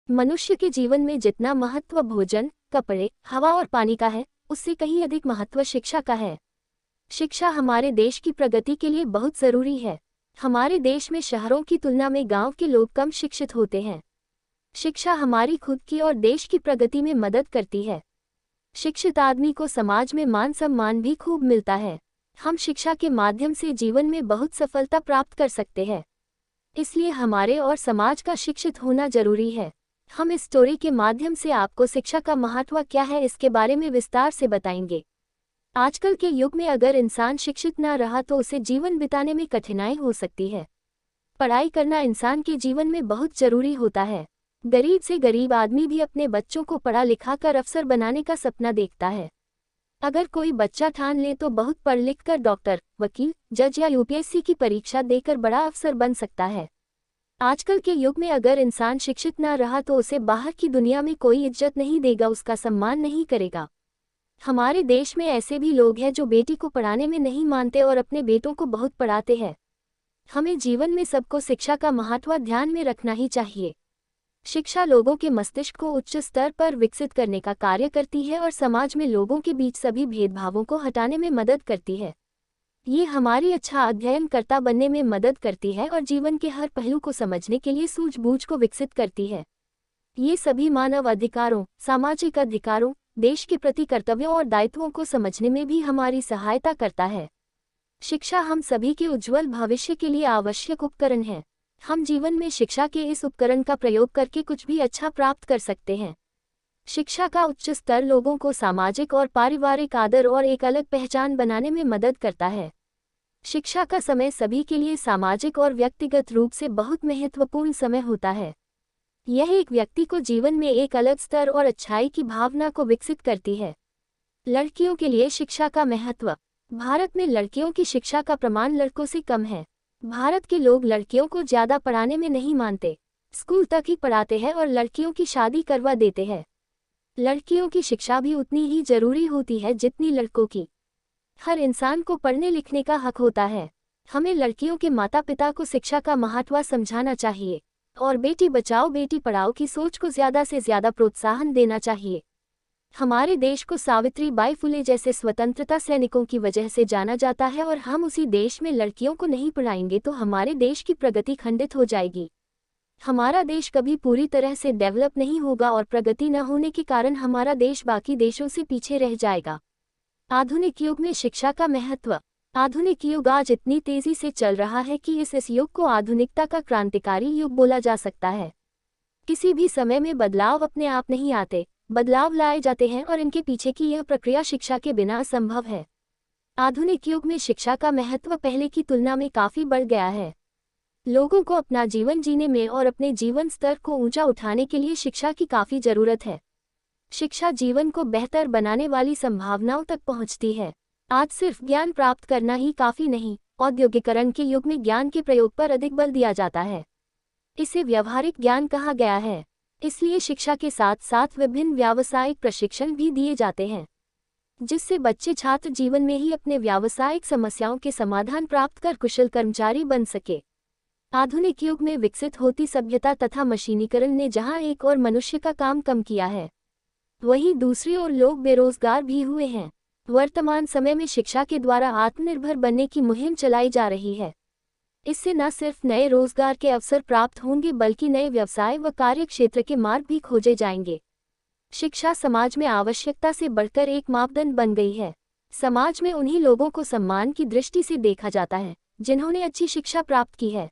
मनुष्य के जीवन में जितना महत्व भोजन, कपड़े, हवा और पानी का है, उससे कहीं अधिक महत्व शिक्षा का है। शिक्षा हमारे देश की प्रगति के लिए बहुत जरूरी है। हमारे देश में शहरों की तुलना में गांव के लोग कम शिक्षित होते हैं। शिक्षा हमारी खुद की और देश की प्रगति में मदद करती है। शिक्षित आदमी को समाज में मान सम्मान भी खूब मिलता है। हम शिक्षा के माध्यम से जीवन में बहुत सफलता प्राप्त कर सकते हैं। इसलिए हमारे और समाज का शिक्षित होना जरूरी है। हम इस स्टोरी के माध्यम से आपको शिक्षा का महत्व क्या है इसके बारे में विस्तार से बताएंगे। आजकल के युग में अगर इंसान शिक्षित न रहा तो उसे जीवन बिताने में कठिनाई हो सकती है। पढ़ाई करना इंसान के जीवन में बहुत जरूरी होता है। गरीब से गरीब आदमी भी अपने बच्चों को पढ़ा लिखा कर अफसर बनाने का सपना देखता है। अगर कोई बच्चा ठान ले तो बहुत पढ़ लिख कर डॉक्टर, वकील, जज या यूपीएससी की परीक्षा देकर बड़ा अफसर बन सकता है। आजकल के युग में अगर इंसान शिक्षित न रहा तो उसे बाहर की दुनिया में कोई इज्जत नहीं देगा, उसका सम्मान नहीं करेगा। हमारे देश में ऐसे भी लोग हैं जो बेटी को पढ़ाने में नहीं मानते और अपने बेटों को बहुत पढ़ाते हैं। हमें जीवन में सबको शिक्षा का महत्व ध्यान में रखना ही चाहिए। शिक्षा लोगों के मस्तिष्क को उच्च स्तर पर विकसित करने का कार्य करती है और समाज में लोगों के बीच सभी भेदभावों को हटाने में मदद करती है। ये हमारी अच्छा अध्ययनकर्ता बनने में मदद करती है और जीवन के हर पहलू को समझने के लिए सूझबूझ को विकसित करती है। ये सभी मानव अधिकारों, सामाजिक अधिकारों, देश के प्रति कर्तव्यों और दायित्वों को समझने में भी हमारी सहायता करता है। शिक्षा हम सभी के उज्जवल भविष्य के लिए आवश्यक उपकरण है। हम जीवन में शिक्षा के इस उपकरण का प्रयोग करके कुछ भी अच्छा प्राप्त कर सकते हैं। शिक्षा का उच्च स्तर लोगों को सामाजिक और पारिवारिक आदर और एक अलग पहचान बनाने में मदद करता है। शिक्षा का समय सभी के लिए सामाजिक और व्यक्तिगत रूप से बहुत महत्वपूर्ण समय होता है। यह एक व्यक्ति को जीवन में एक अलग स्तर और अच्छाई की भावना को विकसित करती है। लड़कियों के लिए शिक्षा का महत्व। भारत में लड़कियों की शिक्षा का प्रमाण लड़कों से कम है। भारत के लोग लड़कियों को ज्यादा पढ़ाने में नहीं मानते, स्कूल तक ही पढ़ाते हैं और लड़कियों की शादी करवा देते हैं। लड़कियों की शिक्षा भी उतनी ही जरूरी होती है जितनी लड़कों की। हर इंसान को पढ़ने लिखने का हक होता है। हमें लड़कियों के माता पिता को शिक्षा का महत्व समझाना चाहिए और बेटी बचाओ बेटी पढ़ाओ की सोच को ज्यादा से ज्यादा प्रोत्साहन देना चाहिए। हमारे देश को सावित्री बाई फुले जैसे स्वतंत्रता सैनिकों की वजह से जाना जाता है और हम उसी देश में लड़कियों को नहीं पढ़ाएंगे तो हमारे देश की प्रगति खंडित हो जाएगी। हमारा देश कभी पूरी तरह से डेवलप नहीं होगा और प्रगति न होने के कारण हमारा देश बाकी देशों से पीछे रह जाएगा। आधुनिक युग में शिक्षा का महत्व। आधुनिक युग आज इतनी तेजी से चल रहा है कि इस युग को आधुनिकता का क्रांतिकारी युग बोला जा सकता है। किसी भी समय में बदलाव अपने आप नहीं आते, बदलाव लाए जाते हैं और इनके पीछे की यह प्रक्रिया शिक्षा के बिना असंभव है। आधुनिक युग में शिक्षा का महत्व पहले की तुलना में काफी बढ़ गया है। लोगों को अपना जीवन जीने में और अपने जीवन स्तर को ऊंचा उठाने के लिए शिक्षा की काफी जरूरत है। शिक्षा जीवन को बेहतर बनाने वाली संभावनाओं तक पहुंचती है। आज सिर्फ ज्ञान प्राप्त करना ही काफी नहीं, औद्योगिकरण के युग में ज्ञान के प्रयोग पर अधिक बल दिया जाता है। इसे व्यावहारिक ज्ञान कहा गया है। इसलिए शिक्षा के साथ साथ विभिन्न व्यावसायिक प्रशिक्षण भी दिए जाते हैं, जिससे बच्चे छात्र जीवन में ही अपने व्यावसायिक समस्याओं के समाधान प्राप्त कर कुशल कर्मचारी बन सके। आधुनिक युग में विकसित होती सभ्यता तथा मशीनीकरण ने जहां एक और मनुष्य का काम कम किया है, वहीं दूसरी ओर लोग बेरोजगार भी हुए हैं। वर्तमान समय में शिक्षा के द्वारा आत्मनिर्भर बनने की मुहिम चलाई जा रही है। इससे न सिर्फ नए रोजगार के अवसर प्राप्त होंगे बल्कि नए व्यवसाय व कार्य क्षेत्र के मार्ग भी खोजे जाएंगे। शिक्षा समाज में आवश्यकता से बढ़कर एक मापदंड बन गई है। समाज में उन्हीं लोगों को सम्मान की दृष्टि से देखा जाता है जिन्होंने अच्छी शिक्षा प्राप्त की है।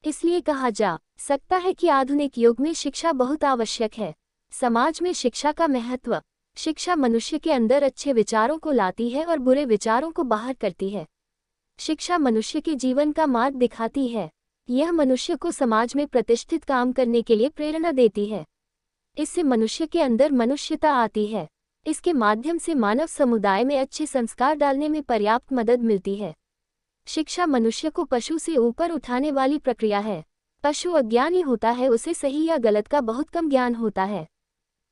इसलिए कहा जा सकता है कि आधुनिक युग में शिक्षा बहुत आवश्यक है। समाज में शिक्षा का महत्व। शिक्षा मनुष्य के अंदर अच्छे विचारों को लाती है और बुरे विचारों को बाहर करती है। शिक्षा मनुष्य के जीवन का मार्ग दिखाती है। यह मनुष्य को समाज में प्रतिष्ठित काम करने के लिए प्रेरणा देती है। इससे मनुष्य के अंदर मनुष्यता आती है। इसके माध्यम से मानव समुदाय में अच्छे संस्कार डालने में पर्याप्त मदद मिलती है। शिक्षा मनुष्य को पशु से ऊपर उठाने वाली प्रक्रिया है। पशु अज्ञानी होता है, उसे सही या गलत का बहुत कम ज्ञान होता है।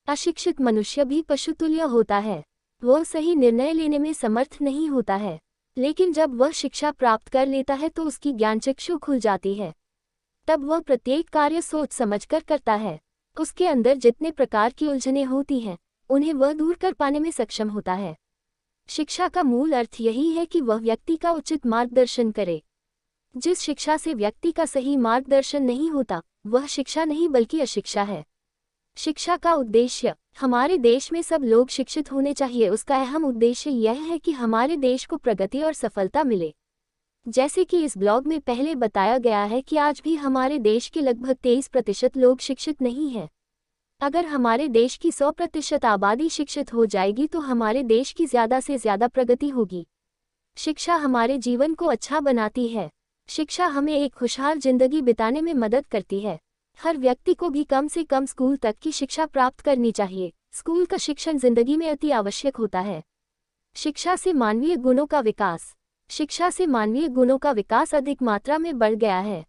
अशिक्षित मनुष्य भी पशुतुल्य होता है, वह सही निर्णय लेने में समर्थ नहीं होता है। लेकिन जब वह शिक्षा प्राप्त कर लेता है तो उसकी ज्ञानचक्षु खुल जाती है। तब वह प्रत्येक कार्य सोच समझकर करता है। उसके अंदर जितने प्रकार की उलझनें होती हैं उन्हें वह दूर कर पाने में सक्षम होता है। शिक्षा का मूल अर्थ यही है कि वह व्यक्ति का उचित मार्गदर्शन करे। जिस शिक्षा से व्यक्ति का सही मार्गदर्शन नहीं होता वह शिक्षा नहीं बल्कि अशिक्षा है। शिक्षा का उद्देश्य, हमारे देश में सब लोग शिक्षित होने चाहिए। उसका अहम उद्देश्य यह है कि हमारे देश को प्रगति और सफलता मिले। जैसे कि इस ब्लॉग में पहले बताया गया है कि आज भी हमारे देश के लगभग 23% लोग शिक्षित नहीं हैं। अगर हमारे देश की 100% आबादी शिक्षित हो जाएगी तो हमारे देश की ज़्यादा से ज़्यादा प्रगति होगी। शिक्षा हमारे जीवन को अच्छा बनाती है। शिक्षा हमें एक खुशहाल जिंदगी बिताने में मदद करती है। हर व्यक्ति को भी कम से कम स्कूल तक की शिक्षा प्राप्त करनी चाहिए। स्कूल का शिक्षण जिंदगी में अति आवश्यक होता है। शिक्षा से मानवीय गुणों का विकास, शिक्षा से मानवीय गुणों का विकास अधिक मात्रा में बढ़ गया है।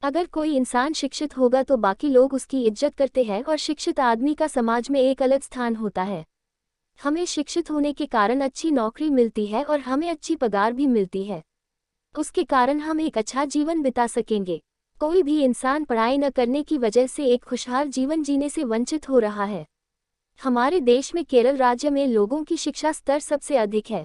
अगर कोई इंसान शिक्षित होगा तो बाकी लोग उसकी इज्जत करते हैं और शिक्षित आदमी का समाज में एक अलग स्थान होता है। हमें शिक्षित होने के कारण अच्छी नौकरी मिलती है और हमें अच्छी पगार भी मिलती है। उसके कारण हम एक अच्छा जीवन बिता सकेंगे। कोई भी इंसान पढ़ाई न करने की वजह से एक खुशहाल जीवन जीने से वंचित हो रहा है। हमारे देश में केरल राज्य में लोगों की शिक्षा स्तर सबसे अधिक है।